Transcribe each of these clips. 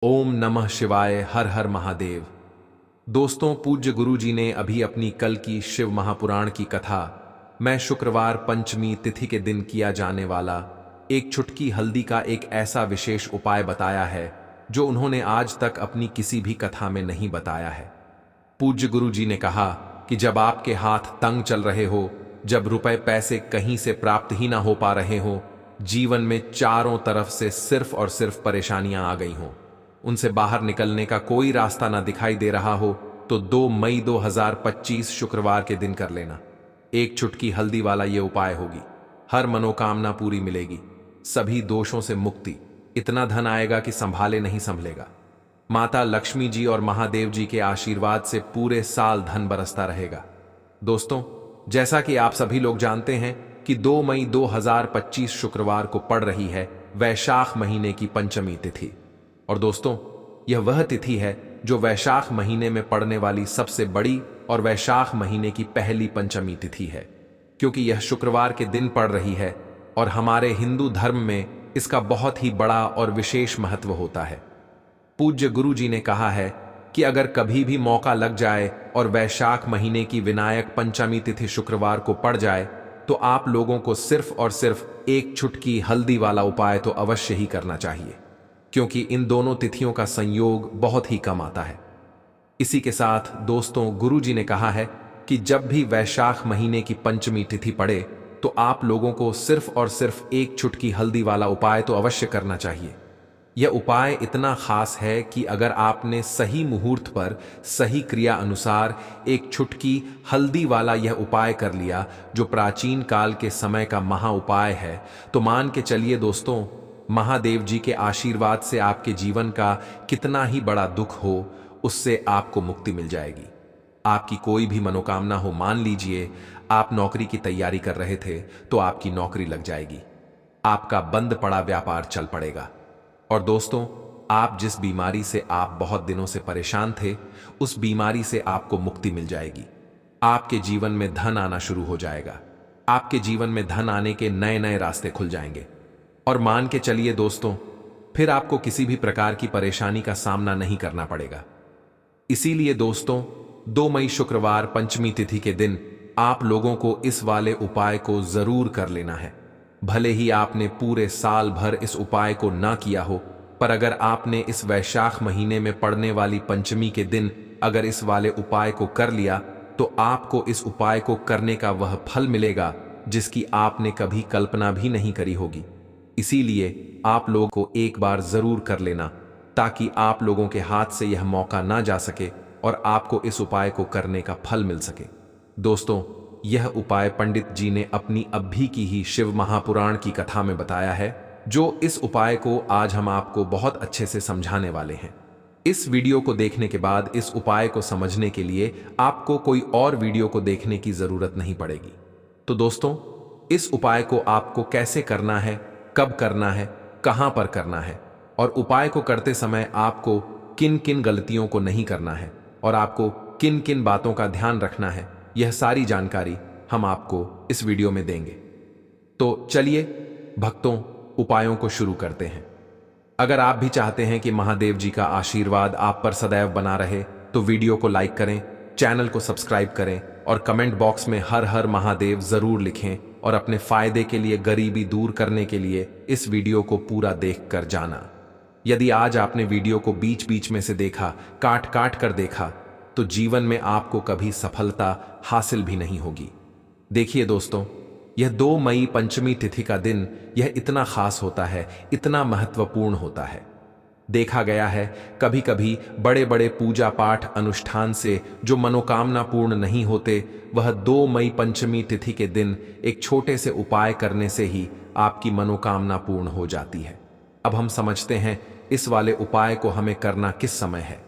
ओम नमः शिवाय। हर हर महादेव। दोस्तों, पूज्य गुरु जी ने अभी अपनी कल की शिव महापुराण की कथा मैं शुक्रवार पंचमी तिथि के दिन किया जाने वाला एक चुटकी हल्दी का एक ऐसा विशेष उपाय बताया है जो उन्होंने आज तक अपनी किसी भी कथा में नहीं बताया है। पूज्य गुरु जी ने कहा कि जब आपके हाथ तंग चल रहे हो, जब रुपए पैसे कहीं से प्राप्त ही ना हो पा रहे हो, जीवन में चारों तरफ से सिर्फ और सिर्फ परेशानियां आ गई हों, उनसे बाहर निकलने का कोई रास्ता ना दिखाई दे रहा हो, तो 2 मई 2025 शुक्रवार के दिन कर लेना। एक चुटकी हल्दी वाला ये उपाय होगी, हर मनोकामना पूरी मिलेगी, सभी दोषों से मुक्ति, इतना धन आएगा कि संभाले नहीं संभलेगा। माता लक्ष्मी जी और महादेव जी के आशीर्वाद से पूरे साल धन बरसता रहेगा। दोस्तों, जैसा कि आप सभी लोग जानते हैं कि 2 मई 2025 शुक्रवार को पड़ रही है वैशाख महीने की पंचमी तिथि। और दोस्तों, यह वह तिथि है जो वैशाख महीने में पड़ने वाली सबसे बड़ी और वैशाख महीने की पहली पंचमी तिथि है। क्योंकि यह शुक्रवार के दिन पड़ रही है और हमारे हिंदू धर्म में इसका बहुत ही बड़ा और विशेष महत्व होता है। पूज्य गुरु जी ने कहा है कि अगर कभी भी मौका लग जाए और वैशाख महीने की विनायक पंचमी तिथि शुक्रवार को पड़ जाए, तो आप लोगों को सिर्फ और सिर्फ एक चुटकी हल्दी वाला उपाय तो अवश्य ही करना चाहिए, क्योंकि इन दोनों तिथियों का संयोग बहुत ही कम आता है। इसी के साथ दोस्तों, गुरु जी ने कहा है कि जब भी वैशाख महीने की पंचमी तिथि पड़े, तो आप लोगों को सिर्फ और सिर्फ एक चुटकी हल्दी वाला उपाय तो अवश्य करना चाहिए। यह उपाय इतना खास है कि अगर आपने सही मुहूर्त पर सही क्रिया अनुसार एक चुटकी हल्दी वाला यह उपाय कर लिया, जो प्राचीन काल के समय का महा उपाय है, तो मान के चलिए दोस्तों, महादेव जी के आशीर्वाद से आपके जीवन का कितना ही बड़ा दुख हो, उससे आपको मुक्ति मिल जाएगी। आपकी कोई भी मनोकामना हो, मान लीजिए आप नौकरी की तैयारी कर रहे थे तो आपकी नौकरी लग जाएगी, आपका बंद पड़ा व्यापार चल पड़ेगा। और दोस्तों, आप जिस बीमारी से आप बहुत दिनों से परेशान थे, उस बीमारी से आपको मुक्ति मिल जाएगी। आपके जीवन में धन आना शुरू हो जाएगा, आपके जीवन में धन आने के नए नए रास्ते खुल जाएंगे। और मान के चलिए दोस्तों, फिर आपको किसी भी प्रकार की परेशानी का सामना नहीं करना पड़ेगा। इसीलिए दोस्तों, 2 मई शुक्रवार पंचमी तिथि के दिन आप लोगों को इस वाले उपाय को जरूर कर लेना है। भले ही आपने पूरे साल भर इस उपाय को ना किया हो, पर अगर आपने इस वैशाख महीने में पड़ने वाली पंचमी के दिन अगर इस वाले उपाय को कर लिया, तो आपको इस उपाय को करने का वह फल मिलेगा जिसकी आपने कभी कल्पना भी नहीं करी होगी। इसीलिए आप लोगों को एक बार जरूर कर लेना, ताकि आप लोगों के हाथ से यह मौका ना जा सके और आपको इस उपाय को करने का फल मिल सके। दोस्तों, यह उपाय पंडित जी ने अपनी अभी की ही शिव महापुराण की कथा में बताया है, जो इस उपाय को आज हम आपको बहुत अच्छे से समझाने वाले हैं। इस वीडियो को देखने के बाद इस उपाय को समझने के लिए आपको कोई और वीडियो को देखने की जरूरत नहीं पड़ेगी। तो दोस्तों, इस उपाय को आपको कैसे करना है, कब करना है, कहां पर करना है, और उपाय को करते समय आपको किन किन गलतियों को नहीं करना है और आपको किन किन बातों का ध्यान रखना है, यह सारी जानकारी हम आपको इस वीडियो में देंगे। तो चलिए भक्तों, उपायों को शुरू करते हैं। अगर आप भी चाहते हैं कि महादेव जी का आशीर्वाद आप पर सदैव बना रहे, तो वीडियो को लाइक करें, चैनल को सब्सक्राइब करें और कमेंट बॉक्स में हर हर महादेव जरूर लिखें। और अपने फायदे के लिए, गरीबी दूर करने के लिए इस वीडियो को पूरा देख कर जाना। यदि आज आपने वीडियो को बीच बीच में से देखा, काट काट कर देखा, तो जीवन में आपको कभी सफलता हासिल भी नहीं होगी। देखिए दोस्तों, यह 2 मई पंचमी तिथि का दिन यह इतना खास होता है, इतना महत्वपूर्ण होता है। देखा गया है कभी कभी बड़े बड़े पूजा पाठ अनुष्ठान से जो मनोकामना पूर्ण नहीं होते, वह 2 मई पंचमी तिथि के दिन एक छोटे से उपाय करने से ही आपकी मनोकामना पूर्ण हो जाती है। अब हम समझते हैं इस वाले उपाय को हमें करना किस समय है।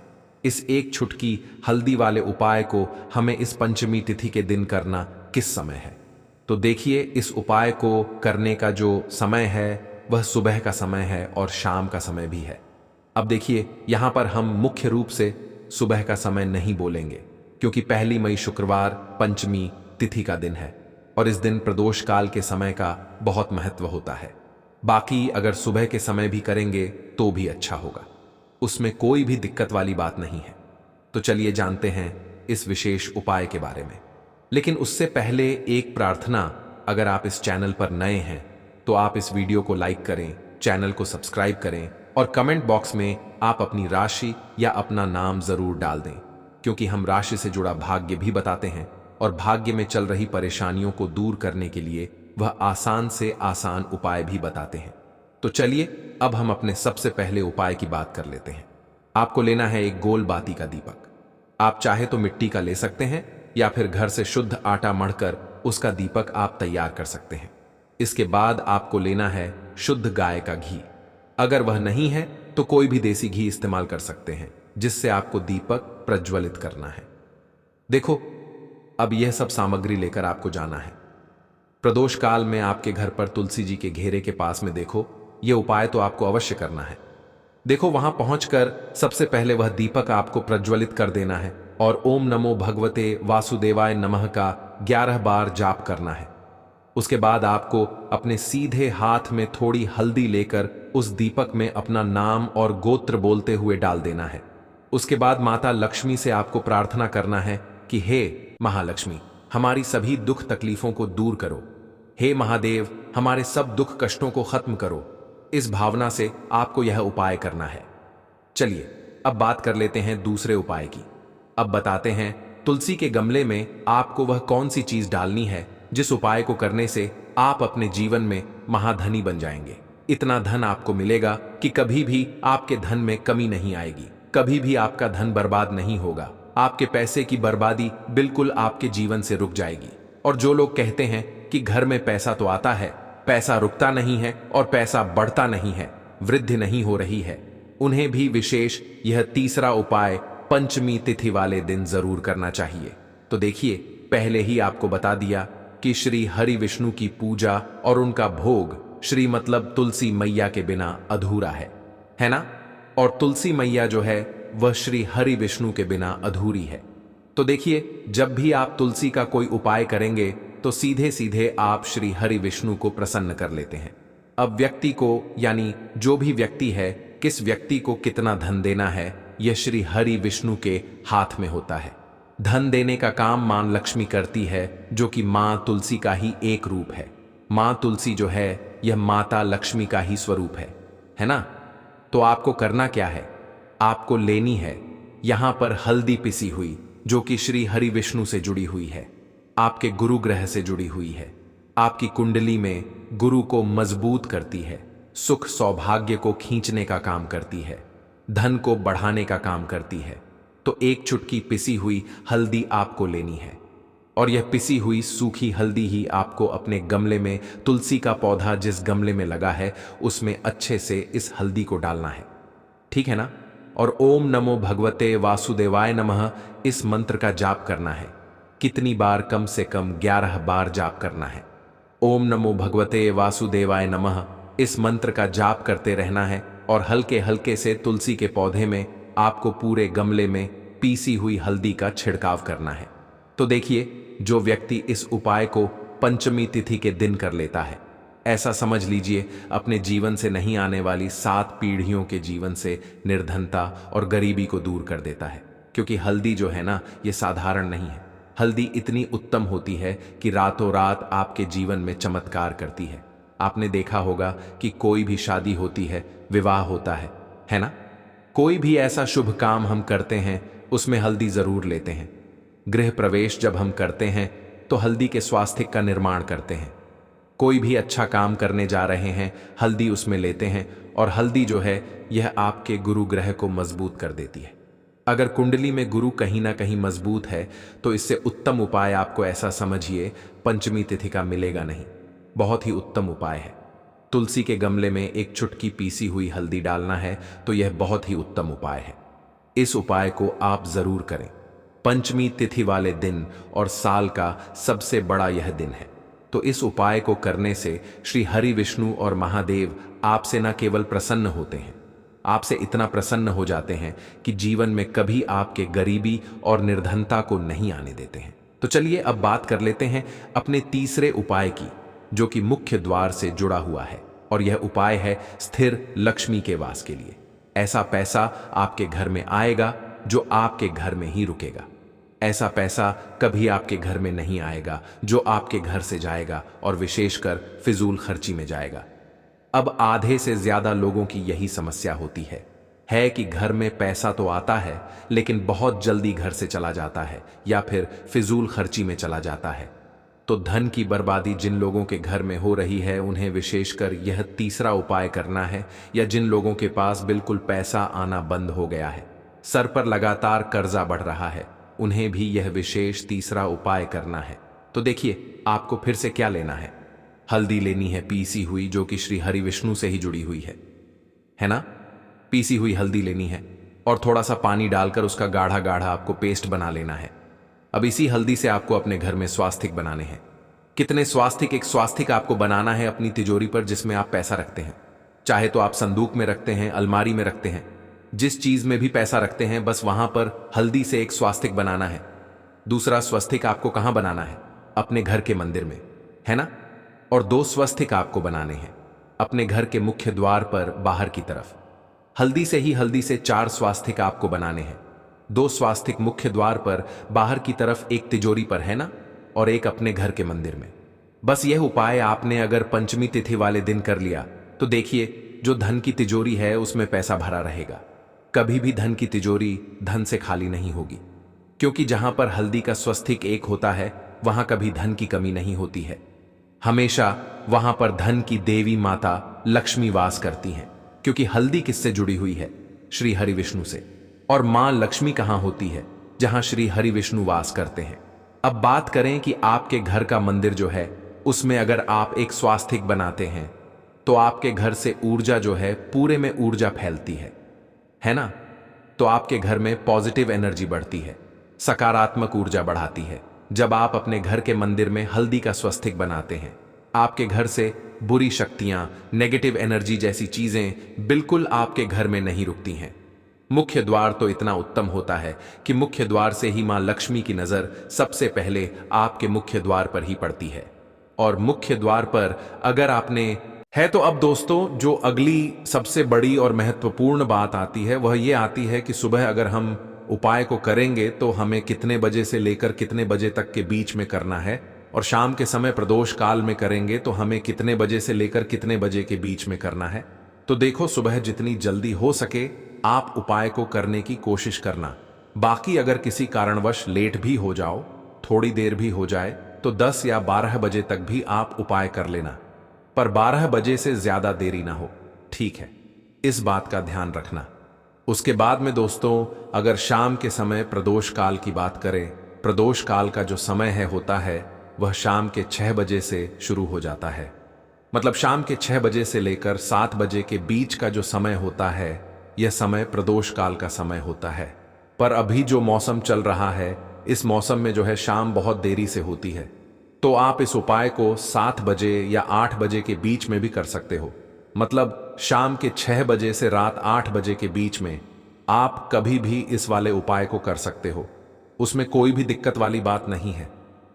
इस एक चुटकी हल्दी वाले उपाय को हमें इस पंचमी तिथि के दिन करना किस समय है। तो देखिए, इस उपाय को करने का जो समय है वह सुबह का समय है और शाम का समय भी है। अब देखिए, यहां पर हम मुख्य रूप से सुबह का समय नहीं बोलेंगे, क्योंकि 1 मई शुक्रवार पंचमी तिथि का दिन है और इस दिन प्रदोष काल के समय का बहुत महत्व होता है। बाकी अगर सुबह के समय भी करेंगे तो भी अच्छा होगा। उसमें कोई भी दिक्कत वाली बात नहीं है। तो चलिए जानते हैं इस विशेष उपाय के बारे में। लेकिन उससे पहले एक प्रार्थना, अगर आप इस चैनल पर नए हैं तो आप इस वीडियो को लाइक करें, चैनल को सब्सक्राइब करें और कमेंट बॉक्स में आप अपनी राशि या अपना नाम जरूर डाल दें, क्योंकि हम राशि से जुड़ा भाग्य भी बताते हैं और भाग्य में चल रही परेशानियों को दूर करने के लिए वह आसान से आसान उपाय भी बताते हैं। तो चलिए अब हम अपने सबसे पहले उपाय की बात कर लेते हैं। आपको लेना है एक गोल बाती का दीपक। आप चाहे तो मिट्टी का ले सकते हैं या फिर घर से शुद्ध आटा मढ़कर उसका दीपक आप तैयार कर सकते हैं। इसके बाद आपको लेना है शुद्ध गाय का घी। अगर वह नहीं है तो कोई भी देसी घी इस्तेमाल कर सकते हैं, जिससे आपको दीपक प्रज्वलित करना है। देखो, अब यह सब सामग्री लेकर आपको जाना है। प्रदोष काल में आपके घर पर तुलसी जी के घेरे के पास में देखो, यह उपाय तो आपको अवश्य करना है। देखो, वहां पहुंचकर सबसे पहले वह दीपक आपको प्रज्वलित कर देना है और ओम नमो भगवते वासुदेवाय नमः का 11 बार जाप करना है। उसके बाद आपको अपने सीधे हाथ में थोड़ी हल्दी लेकर उस दीपक में अपना नाम और गोत्र बोलते हुए डाल देना है। उसके बाद माता लक्ष्मी से आपको प्रार्थना करना है कि हे महालक्ष्मी, हमारी सभी दुख तकलीफों को दूर करो। हे महादेव, हमारे सब दुख कष्टों को खत्म करो। इस भावना से आपको यह उपाय करना है। चलिए अब बात कर लेते हैं दूसरे उपाय की। अब बताते हैं तुलसी के गमले में आपको वह कौन सी चीज डालनी है जिस उपाय को करने से आप अपने जीवन में महाधनी बन जाएंगे। इतना धन आपको मिलेगा कि कभी भी आपके धन में कमी नहीं आएगी, कभी भी आपका धन बर्बाद नहीं होगा। आपके पैसे की बर्बादी बिल्कुल आपके जीवन से रुक जाएगी। और जो लोग कहते हैं कि घर में पैसा तो आता है, पैसा रुकता नहीं है और पैसा बढ़ता नहीं है, वृद्धि नहीं हो रही है, उन्हें भी विशेष यह तीसरा उपाय पंचमी तिथि वाले दिन जरूर करना चाहिए। तो देखिए, पहले ही आपको बता दिया कि श्री हरि विष्णु की पूजा और उनका भोग श्री मतलब तुलसी मैया के बिना अधूरा है ना? और तुलसी मैया जो है वह श्री हरि विष्णु के बिना अधूरी है। तो देखिए, जब भी आप तुलसी का कोई उपाय करेंगे तो सीधे सीधे आप श्री हरि विष्णु को प्रसन्न कर लेते हैं। अब व्यक्ति को, यानी जो भी व्यक्ति है, किस व्यक्ति को कितना धन देना है, यह श्री हरि विष्णु के हाथ में होता है। धन देने का काम मां लक्ष्मी करती है, जो कि मां तुलसी का ही एक रूप है। मां तुलसी जो है यह माता लक्ष्मी का ही स्वरूप है ना? तो आपको करना क्या है? आपको लेनी है यहां पर हल्दी पिसी हुई, जो कि श्री हरि विष्णु से जुड़ी हुई है, आपके गुरु ग्रह से जुड़ी हुई है, आपकी कुंडली में गुरु को मजबूत करती है, सुख सौभाग्य को खींचने का काम करती है, धन को बढ़ाने का काम करती है। तो एक चुटकी पिसी हुई हल्दी आपको लेनी है और यह पिसी हुई सूखी हल्दी ही आपको अपने गमले में, तुलसी का पौधा जिस गमले में लगा है उसमें अच्छे से इस हल्दी को डालना है, ठीक है ना? और ओम नमो भगवते वासुदेवाय नमः इस मंत्र का जाप करना है। कितनी बार? कम से कम 11 बार जाप करना है। ओम नमो भगवते वासुदेवाय नमः इस मंत्र का जाप करते रहना है और हल्के हल्के से तुलसी के पौधे में आपको पूरे गमले में पीसी हुई हल्दी का छिड़काव करना है। तो देखिए, जो व्यक्ति इस उपाय को पंचमी तिथि के दिन कर लेता है, ऐसा समझ लीजिए अपने जीवन से नहीं आने वाली 7 पीढ़ियों के जीवन से निर्धनता और गरीबी को दूर कर देता है। क्योंकि हल्दी जो है ना, ये साधारण नहीं है। हल्दी इतनी उत्तम होती है कि रातों रात आपके जीवन में चमत्कार करती है। आपने देखा होगा कि कोई भी शादी होती है, विवाह होता है ना? कोई भी ऐसा शुभ काम हम करते हैं उसमें हल्दी जरूर लेते हैं। गृह प्रवेश जब हम करते हैं तो हल्दी के स्वास्तिक का निर्माण करते हैं। कोई भी अच्छा काम करने जा रहे हैं, हल्दी उसमें लेते हैं और हल्दी जो है यह आपके गुरु ग्रह को मजबूत कर देती है। अगर कुंडली में गुरु कहीं ना कहीं मजबूत है तो इससे उत्तम उपाय आपको ऐसा समझिए पंचमी तिथि का मिलेगा नहीं। बहुत ही उत्तम उपाय है। तुलसी के गमले में एक चुटकी पीसी हुई हल्दी डालना है, तो यह बहुत ही उत्तम उपाय है। इस उपाय को आप जरूर करें। पंचमी तिथि वाले दिन और साल का सबसे बड़ा यह दिन है। तो इस उपाय को करने से श्री हरि विष्णु और महादेव आपसे न केवल प्रसन्न होते हैं, आपसे इतना प्रसन्न हो जाते हैं कि जीवन में कभी आपके गरीबी और निर्धनता को नहीं आने देते हैं। तो चलिए अब बात कर लेते हैं अपने तीसरे उपाय की, जो कि मुख्य द्वार से जुड़ा हुआ है और यह उपाय है स्थिर लक्ष्मी के वास के लिए। ऐसा पैसा आपके घर में आएगा जो आपके घर में ही रुकेगा। ऐसा पैसा कभी आपके घर में नहीं आएगा जो आपके घर से जाएगा और विशेषकर फिजूल खर्ची में जाएगा। अब आधे से ज्यादा लोगों की यही समस्या होती है कि घर में पैसा तो आता है लेकिन बहुत जल्दी घर से चला जाता है या फिर फिजूल खर्ची में चला जाता है। तो धन की बर्बादी जिन लोगों के घर में हो रही है उन्हें विशेषकर यह तीसरा उपाय करना है, या जिन लोगों के पास बिल्कुल पैसा आना बंद हो गया है, सर पर लगातार कर्जा बढ़ रहा है, उन्हें भी यह विशेष तीसरा उपाय करना है। तो देखिए आपको फिर से क्या लेना है। हल्दी लेनी है पीसी हुई, जो कि श्री हरि विष्णु से ही जुड़ी हुई है ना। पीसी हुई हल्दी लेनी है और थोड़ा सा पानी डालकर उसका गाढ़ा गाढ़ा आपको पेस्ट बना लेना है। अब इसी हल्दी से आपको अपने घर में स्वास्तिक बनाने हैं। कितने स्वास्तिक? एक स्वास्तिक आपको बनाना है अपनी तिजोरी पर जिसमें आप पैसा रखते हैं। चाहे तो आप संदूक में रखते हैं, अलमारी में रखते हैं, जिस चीज में भी पैसा रखते हैं, बस वहां पर हल्दी से एक स्वास्तिक बनाना है। दूसरा स्वस्तिक आपको कहां बनाना है? अपने घर के मंदिर में, है ना। और 2 स्वस्तिक आपको बनाने हैं अपने घर के मुख्य द्वार पर बाहर की तरफ। हल्दी से 4 स्वास्तिक आपको बनाने हैं। 2 स्वास्तिक मुख्य द्वार पर बाहर की तरफ, एक तिजोरी पर, है ना, और एक अपने घर के मंदिर में। बस यह उपाय आपने अगर पंचमी तिथि वाले दिन कर लिया तो देखिए जो धन की तिजोरी है उसमें पैसा भरा रहेगा। कभी भी धन की तिजोरी धन से खाली नहीं होगी, क्योंकि जहां पर हल्दी का स्वस्तिक एक होता है वहां कभी धन की कमी नहीं होती है। हमेशा वहां पर धन की देवी माता लक्ष्मी वास करती हैं, क्योंकि हल्दी किससे जुड़ी हुई है? श्री हरि विष्णु से। और मां लक्ष्मी कहां होती है? जहां श्री हरि विष्णु वास करते हैं। अब बात करें कि आपके घर का मंदिर जो है उसमें अगर आप एक स्वास्तिक बनाते हैं तो आपके घर से ऊर्जा जो है पूरे में ऊर्जा फैलती है ना। तो आपके घर में पॉजिटिव एनर्जी बढ़ती है, सकारात्मक ऊर्जा बढ़ाती है। जब आप अपने घर के मंदिर में हल्दी का स्वस्तिक बनाते हैं, आपके घर से बुरी शक्तियां, नेगेटिव एनर्जी जैसी चीजें बिल्कुल आपके घर में नहीं रुकती हैं। मुख्य द्वार तो इतना उत्तम होता है कि मुख्य द्वार से ही मां लक्ष्मी की नजर सबसे पहले आपके मुख्य द्वार पर ही पड़ती है। और मुख्य द्वार पर अगर आपने है तो अब दोस्तों जो अगली सबसे बड़ी और महत्वपूर्ण बात आती है वह ये आती है कि सुबह अगर हम उपाय को करेंगे तो हमें कितने बजे से लेकर कितने बजे तक के बीच में करना है, और शाम के समय प्रदोष काल में करेंगे तो हमें कितने बजे से लेकर कितने बजे के बीच में करना है। तो देखो सुबह जितनी जल्दी हो सके आप उपाय को करने की कोशिश करना। बाकी अगर किसी कारणवश लेट भी हो जाओ, थोड़ी देर भी हो जाए, तो 10 या 12 बजे तक भी आप उपाय कर लेना, पर 12 बजे से ज्यादा देरी ना हो, ठीक है, इस बात का ध्यान रखना। उसके बाद में दोस्तों अगर शाम के समय प्रदोष काल की बात करें, प्रदोष काल का जो समय होता है वह शाम के 6 बजे से शुरू हो जाता है। मतलब शाम के 6 बजे से लेकर 7 बजे के बीच का जो समय होता है यह समय प्रदोष काल का समय होता है। पर अभी जो मौसम चल रहा है इस मौसम में जो है शाम बहुत देरी से होती है, तो आप इस उपाय को 7 बजे या 8 बजे के बीच में भी कर सकते हो। मतलब शाम के 6 बजे से रात 8 बजे के बीच में आप कभी भी इस वाले उपाय को कर सकते हो, उसमें कोई भी दिक्कत वाली बात नहीं है।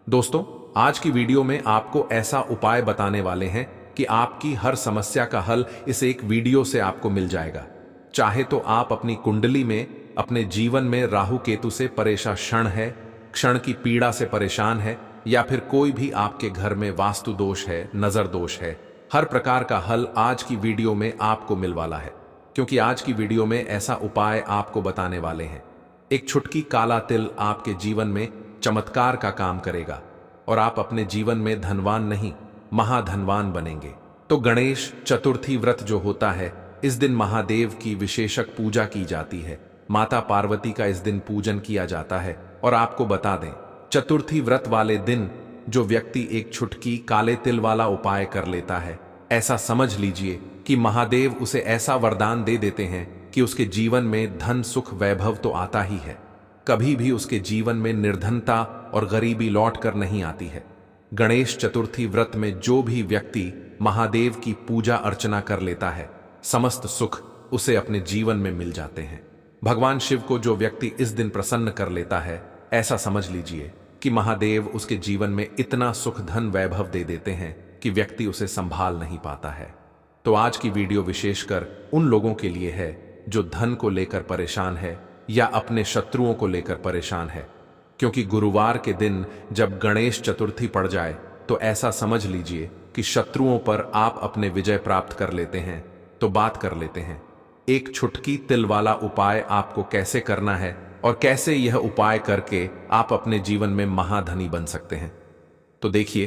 दोस्तों आज की वीडियो में आपको ऐसा उपाय बताने वाले हैं कि आपकी हर समस्या का हल इस एक वीडियो से आपको मिल जाएगा। चाहे तो आप अपनी कुंडली में, अपने जीवन में राहु केतु से परेशान है, क्षण की पीड़ा से परेशान है, या फिर कोई भी आपके घर में वास्तु दोष है, नजर दोष है, हर प्रकार का हल आज की वीडियो में आपको मिल वाला है। क्योंकि आज की वीडियो में ऐसा उपाय आपको बताने वाले हैं। एक छुटकी काला तिल आपके जीवन में चमत्कार का काम करेगा और आप अपने जीवन में धनवान नहीं महाधनवान बनेंगे। तो गणेश चतुर्थी व्रत जो होता है, इस दिन महादेव की विशेषक पूजा की जाती है, माता पार्वती का इस दिन पूजन किया जाता है। और आपको बता दें, चतुर्थी व्रत वाले दिन जो व्यक्ति एक छुटकी काले तिल वाला उपाय कर लेता है, ऐसा समझ लीजिए कि महादेव उसे ऐसा वरदान दे देते हैं कि उसके जीवन में धन सुख वैभव तो आता ही है, कभी भी उसके जीवन में निर्धनता और गरीबी लौट कर नहीं आती है। गणेश चतुर्थी व्रत में जो भी व्यक्ति महादेव की पूजा अर्चना कर लेता है, समस्त सुख उसे अपने जीवन में मिल जाते हैं। भगवान शिव को जो व्यक्ति इस दिन प्रसन्न कर लेता है, ऐसा समझ लीजिए कि महादेव उसके जीवन में इतना सुख धन वैभव दे देते हैं कि व्यक्ति उसे संभाल नहीं पाता है। तो आज की वीडियो विशेषकर उन लोगों के लिए है जो धन को लेकर परेशान है या अपने शत्रुओं को लेकर परेशान है। क्योंकि गुरुवार के दिन जब गणेश चतुर्थी पड़ जाए तो ऐसा समझ लीजिए कि शत्रुओं पर आप अपने विजय प्राप्त कर लेते हैं। तो बात कर लेते हैं एक छुटकी तिल वाला उपाय आपको कैसे करना है और कैसे यह उपाय करके आप अपने जीवन में महाधनी बन सकते हैं। तो देखिए,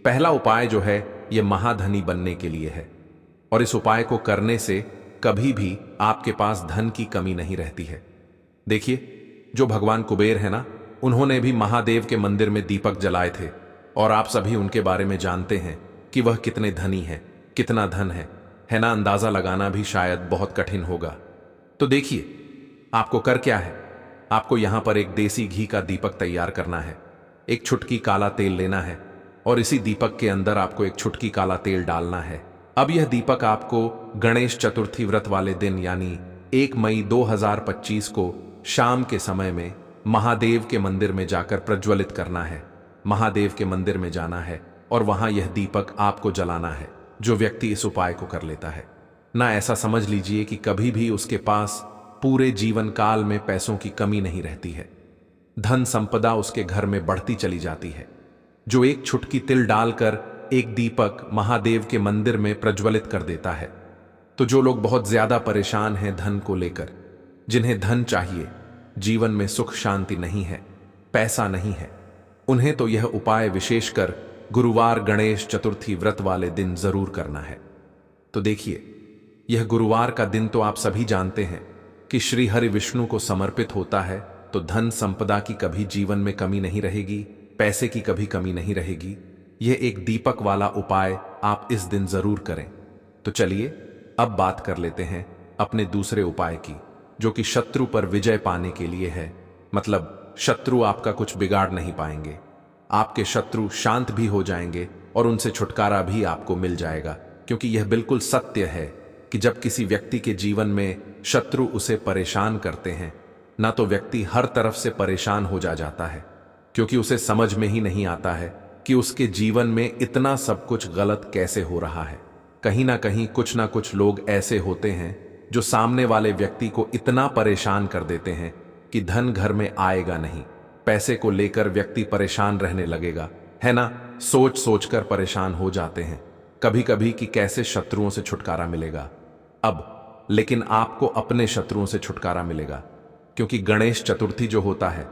पहला उपाय जो है यह महाधनी बनने के लिए है और इस उपाय को करने से कभी भी आपके पास धन की कमी नहीं रहती है। देखिए, जो भगवान कुबेर है ना, उन्होंने भी महादेव के मंदिर में दीपक जलाए थे और आप सभी उनके बारे में जानते हैं कि वह कितने धनी हैं, कितना धन है ना। अंदाजा लगाना भी शायद बहुत कठिन होगा। तो देखिए, आपको कर क्या है, आपको यहां पर एक देसी घी का दीपक तैयार करना है। एक छुटकी काला तेल लेना है और इसी दीपक के अंदर आपको एक छुटकी काला तेल डालना है। अब यह दीपक आपको गणेश चतुर्थी व्रत वाले दिन यानी 1 मई 2025 को शाम के समय में महादेव के मंदिर में जाकर प्रज्वलित करना है। महादेव के मंदिर में जाना है और वहां यह दीपक आपको जलाना है। जो व्यक्ति इस उपाय को कर लेता है ना, ऐसा समझ लीजिए कि कभी भी उसके पास पूरे जीवन काल में पैसों की कमी नहीं रहती है। धन संपदा उसके घर में बढ़ती चली जाती है। जो एक छुटकी तिल डालकर एक दीपक महादेव के मंदिर में प्रज्वलित कर देता है, तो जो लोग बहुत ज्यादा परेशान हैं धन को लेकर, जिन्हें धन चाहिए, जीवन में सुख शांति नहीं है, पैसा नहीं है, उन्हें तो यह उपाय विशेषकर गुरुवार गणेश चतुर्थी व्रत वाले दिन जरूर करना है। तो देखिए, यह गुरुवार का दिन तो आप सभी जानते हैं कि श्री हरि विष्णु को समर्पित होता है, तो धन संपदा की कभी जीवन में कमी नहीं रहेगी, पैसे की कभी कमी नहीं रहेगी। यह एक दीपक वाला उपाय आप इस दिन जरूर करें। तो चलिए अब बात कर लेते हैं अपने दूसरे उपाय की, जो कि शत्रु पर विजय पाने के लिए है। मतलब शत्रु आपका कुछ बिगाड़ नहीं पाएंगे, आपके शत्रु शांत भी हो जाएंगे और उनसे छुटकारा भी आपको मिल जाएगा। क्योंकि यह बिल्कुल सत्य है कि जब किसी व्यक्ति के जीवन में शत्रु उसे परेशान करते हैं ना, तो व्यक्ति हर तरफ से परेशान हो जाता है, क्योंकि उसे समझ में ही नहीं आता है कि उसके जीवन में इतना सब कुछ गलत कैसे हो रहा है। कहीं ना कुछ लोग ऐसे होते हैं जो सामने वाले व्यक्ति को इतना परेशान कर देते हैं कि धन घर में आएगा नहीं, पैसे को लेकर व्यक्ति परेशान रहने लगेगा, है ना। सोच सोचकर परेशान हो जाते हैं कभी कभी कि कैसे शत्रुओं से छुटकारा मिलेगा। अब लेकिन आपको अपने शत्रुओं से छुटकारा मिलेगा, क्योंकि गणेश चतुर्थी जो होता है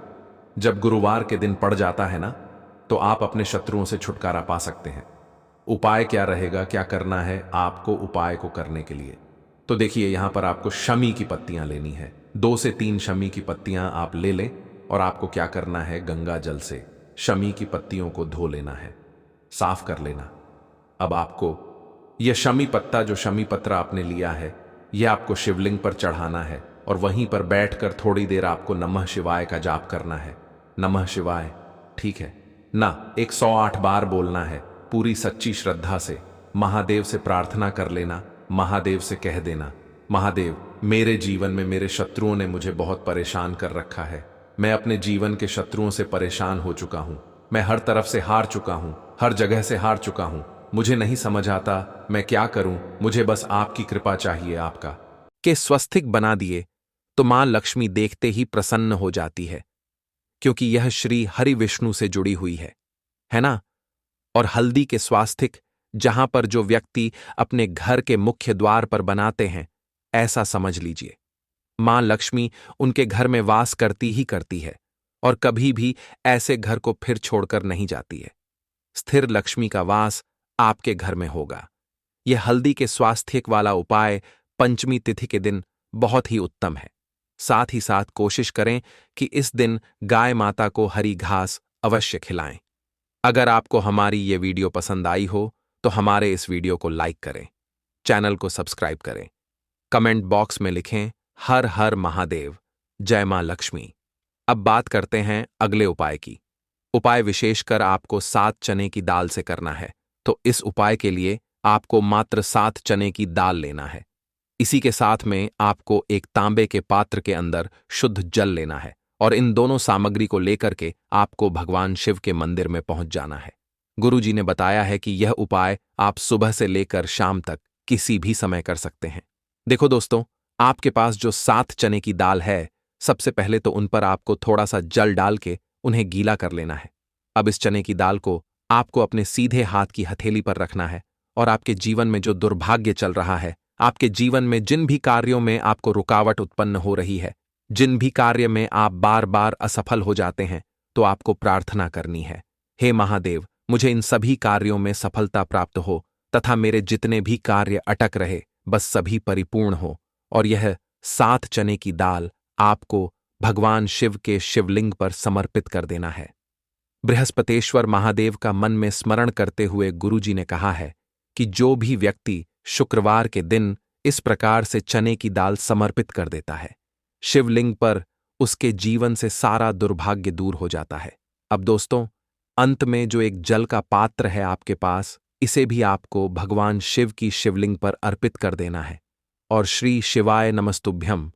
जब गुरुवार के दिन पड़ जाता है ना, तो आप अपने शत्रुओं से छुटकारा पा सकते हैं। उपाय क्या रहेगा, क्या करना है आपको उपाय को करने के लिए? तो देखिए, यहां पर आपको शमी की पत्तियां लेनी है। 2 से 3 शमी की पत्तियां आप ले लें और आपको क्या करना है, गंगा जल से शमी की पत्तियों को धो लेना है, साफ कर लेना। अब आपको यह शमी पत्ता, जो शमी पत्र आपने लिया है, यह आपको शिवलिंग पर चढ़ाना है और वहीं पर बैठकर थोड़ी देर आपको नमः शिवाय का जाप करना है। नमः शिवाय, ठीक है ना, 108 बार बोलना है पूरी सच्ची श्रद्धा से। महादेव से प्रार्थना कर लेना, महादेव से कह देना, महादेव, मेरे जीवन में मेरे शत्रुओं ने मुझे बहुत परेशान कर रखा है। मैं अपने जीवन के शत्रुओं से परेशान हो चुका हूं, मैं हर तरफ से हार चुका हूं, हर जगह से हार चुका हूं। मुझे नहीं समझ आता मैं क्या करूं, मुझे बस आपकी कृपा चाहिए। आपका के स्वस्तिक बना दिए तो मां लक्ष्मी देखते ही प्रसन्न हो जाती है, क्योंकि यह श्री हरि विष्णु से जुड़ी हुई है ना। और हल्दी के स्वास्तिक जहां पर जो व्यक्ति अपने घर के मुख्य द्वार पर बनाते हैं, ऐसा समझ लीजिए मां लक्ष्मी उनके घर में वास करती ही करती है और कभी भी ऐसे घर को फिर छोड़कर नहीं जाती है। स्थिर लक्ष्मी का वास आपके घर में होगा। यह हल्दी के स्वास्थ्यक वाला उपाय पंचमी तिथि के दिन बहुत ही उत्तम है। साथ ही साथ कोशिश करें कि इस दिन गाय माता को हरी घास अवश्य खिलाएं। अगर आपको हमारी ये वीडियो पसंद आई हो तो हमारे इस वीडियो को लाइक करें, चैनल को सब्सक्राइब करें, कमेंट बॉक्स में लिखें हर हर महादेव, जय मां लक्ष्मी। अब बात करते हैं अगले उपाय की। उपाय विशेषकर आपको 7 चने की दाल से करना है। तो इस उपाय के लिए आपको मात्र 7 चने की दाल लेना है। इसी के साथ में आपको एक तांबे के पात्र के अंदर शुद्ध जल लेना है और इन दोनों सामग्री को लेकर के आपको भगवान शिव के मंदिर में पहुंच जाना है। गुरुजी ने बताया है कि यह उपाय आप सुबह से लेकर शाम तक किसी भी समय कर सकते हैं। देखो दोस्तों, आपके पास जो 7 चने की दाल है, सबसे पहले तो उन पर आपको थोड़ा सा जल डाल के उन्हें गीला कर लेना है। अब इस चने की दाल को आपको अपने सीधे हाथ की हथेली पर रखना है और आपके जीवन में जो दुर्भाग्य चल रहा है, आपके जीवन में जिन भी कार्यों में आपको रुकावट उत्पन्न हो रही है, जिन भी कार्य में आप बार बार असफल हो जाते हैं, तो आपको प्रार्थना करनी है, हे महादेव, मुझे इन सभी कार्यों में सफलता प्राप्त हो तथा मेरे जितने भी कार्य अटक रहे बस सभी परिपूर्ण हो। और यह 7 चने की दाल आपको भगवान शिव के शिवलिंग पर समर्पित कर देना है। बृहस्पतेश्वर महादेव का मन में स्मरण करते हुए गुरुजी ने कहा है कि जो भी व्यक्ति शुक्रवार के दिन इस प्रकार से चने की दाल समर्पित कर देता है, शिवलिंग पर उसके जीवन से सारा दुर्भाग्य दूर हो जाता है। अब दोस्तों, अंत में जो एक जल का पात्र है आपके पास, इसे भी आपको भगवान शिव की शिवलिंग पर अर्पित कर देना है और श्री शिवाय नमस्तुभ्यम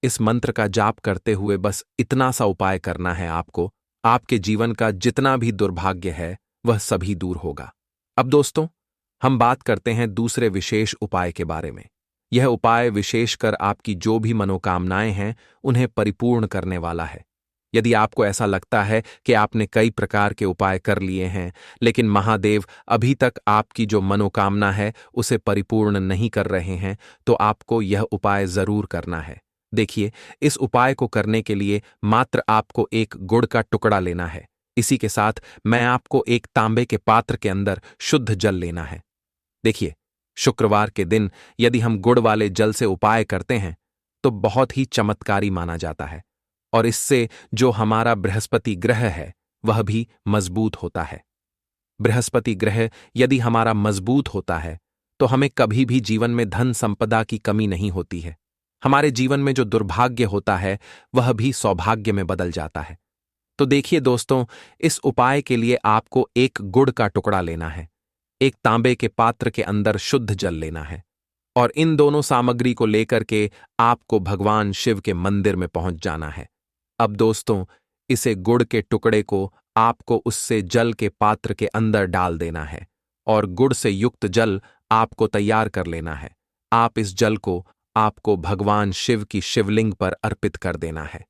इस मंत्र का जाप करते हुए बस इतना सा उपाय करना है आपको, आपके जीवन का जितना भी दुर्भाग्य है वह सभी दूर होगा। अब दोस्तों, हम बात करते हैं दूसरे विशेष उपाय के बारे में। यह उपाय विशेषकर आपकी जो भी मनोकामनाएं हैं उन्हें परिपूर्ण करने वाला है। यदि आपको ऐसा लगता है कि आपने कई प्रकार के उपाय कर लिए हैं, लेकिन महादेव अभी तक आपकी जो मनोकामना है उसे परिपूर्ण नहीं कर रहे हैं, तो आपको यह उपाय जरूर करना है। देखिए, इस उपाय को करने के लिए मात्र आपको एक गुड़ का टुकड़ा लेना है। इसी के साथ मैं आपको एक तांबे के पात्र के अंदर शुद्ध जल लेना है। देखिए, शुक्रवार के दिन यदि हम गुड़ वाले जल से उपाय करते हैं तो बहुत ही चमत्कारी माना जाता है और इससे जो हमारा बृहस्पति ग्रह है वह भी मजबूत होता है। बृहस्पति ग्रह यदि हमारा मजबूत होता है तो हमें कभी भी जीवन में धन संपदा की कमी नहीं होती है। हमारे जीवन में जो दुर्भाग्य होता है वह भी सौभाग्य में बदल जाता है। तो देखिए दोस्तों, इस उपाय के लिए आपको एक गुड़ का टुकड़ा लेना है, एक तांबे के पात्र के अंदर शुद्ध जल लेना है और इन दोनों सामग्री को लेकर के आपको भगवान शिव के मंदिर में पहुंच जाना है। अब दोस्तों, इसे गुड़ के टुकड़े को आपको उससे जल के पात्र के अंदर डाल देना है और गुड़ से युक्त जल आपको तैयार कर लेना है। आप इस जल को आपको भगवान शिव की शिवलिंग पर अर्पित कर देना है।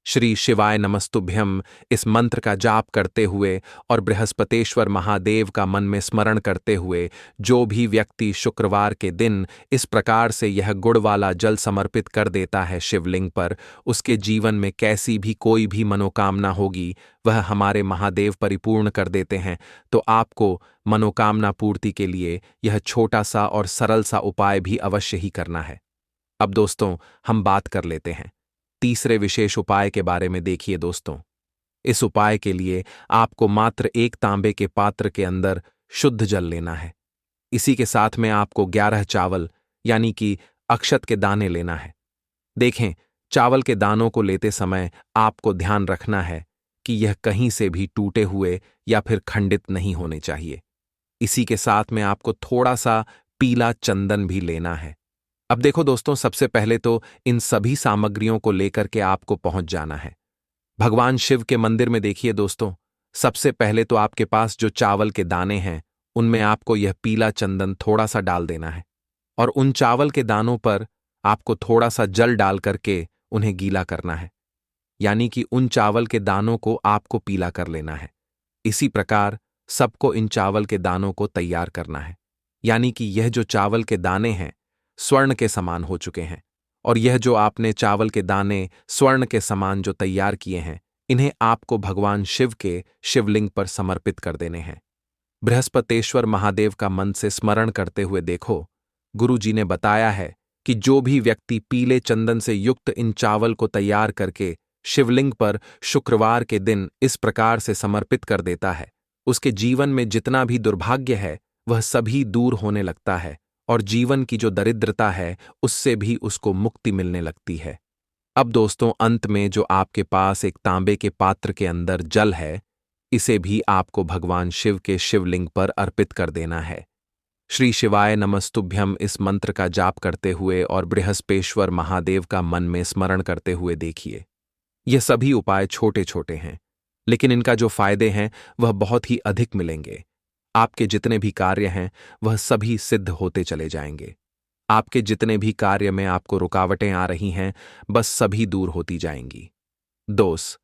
श्री शिवाय नमस्तुभ्यम इस मंत्र का जाप करते हुए और बृहस्पतेश्वर महादेव का मन में स्मरण करते हुए जो भी व्यक्ति शुक्रवार के दिन इस प्रकार से यह गुड़ वाला जल समर्पित कर देता है शिवलिंग पर, उसके जीवन में कैसी भी कोई भी मनोकामना होगी वह हमारे महादेव परिपूर्ण कर देते हैं। तो आपको मनोकामना पूर्ति के लिए यह छोटा सा और सरल सा उपाय भी अवश्य ही करना है। अब दोस्तों, हम बात कर लेते हैं तीसरे विशेष उपाय के बारे में। देखिए दोस्तों, इस उपाय के लिए आपको मात्र एक तांबे के पात्र के अंदर शुद्ध जल लेना है। इसी के साथ में आपको 11 चावल यानी कि अक्षत के दाने लेना है। देखें, चावल के दानों को लेते समय आपको ध्यान रखना है कि यह कहीं से भी टूटे हुए या फिर खंडित नहीं होने चाहिए। इसी के साथ में आपको थोड़ा सा पीला चंदन भी लेना है। अब देखो दोस्तों, सबसे पहले तो इन सभी सामग्रियों को लेकर के आपको पहुंच जाना है भगवान शिव के मंदिर में। देखिए दोस्तों, सबसे पहले तो आपके पास जो चावल के दाने हैं उनमें आपको यह पीला चंदन थोड़ा सा डाल देना है और उन चावल के दानों पर आपको थोड़ा सा जल डाल करके उन्हें गीला करना है, यानी कि उन चावल के दानों को आपको पीला कर लेना है। इसी प्रकार सबको इन चावल के दानों को तैयार करना है, यानी कि यह जो चावल के दाने हैं स्वर्ण के समान हो चुके हैं और यह जो आपने चावल के दाने स्वर्ण के समान जो तैयार किए हैं, इन्हें आपको भगवान शिव के शिवलिंग पर समर्पित कर देने हैं। बृहस्पतेश्वर महादेव का मन से स्मरण करते हुए देखो, गुरु जी ने बताया है कि जो भी व्यक्ति पीले चंदन से युक्त इन चावल को तैयार करके शिवलिंग पर शुक्रवार के दिन इस प्रकार से समर्पित कर देता है, उसके जीवन में जितना भी दुर्भाग्य है वह सभी दूर होने लगता है और जीवन की जो दरिद्रता है उससे भी उसको मुक्ति मिलने लगती है। अब दोस्तों, अंत में जो आपके पास एक तांबे के पात्र के अंदर जल है, इसे भी आपको भगवान शिव के शिवलिंग पर अर्पित कर देना है। श्री शिवाय नमस्तुभ्यम इस मंत्र का जाप करते हुए और बृहस्पेश्वर महादेव का मन में स्मरण करते हुए देखिए, यह सभी उपाय छोटे छोटे हैं, लेकिन इनका जो फायदे हैं वह बहुत ही अधिक मिलेंगे। आपके जितने भी कार्य हैं वह सभी सिद्ध होते चले जाएंगे। आपके जितने भी कार्य में आपको रुकावटें आ रही हैं, बस सभी दूर होती जाएंगी। दोस्त,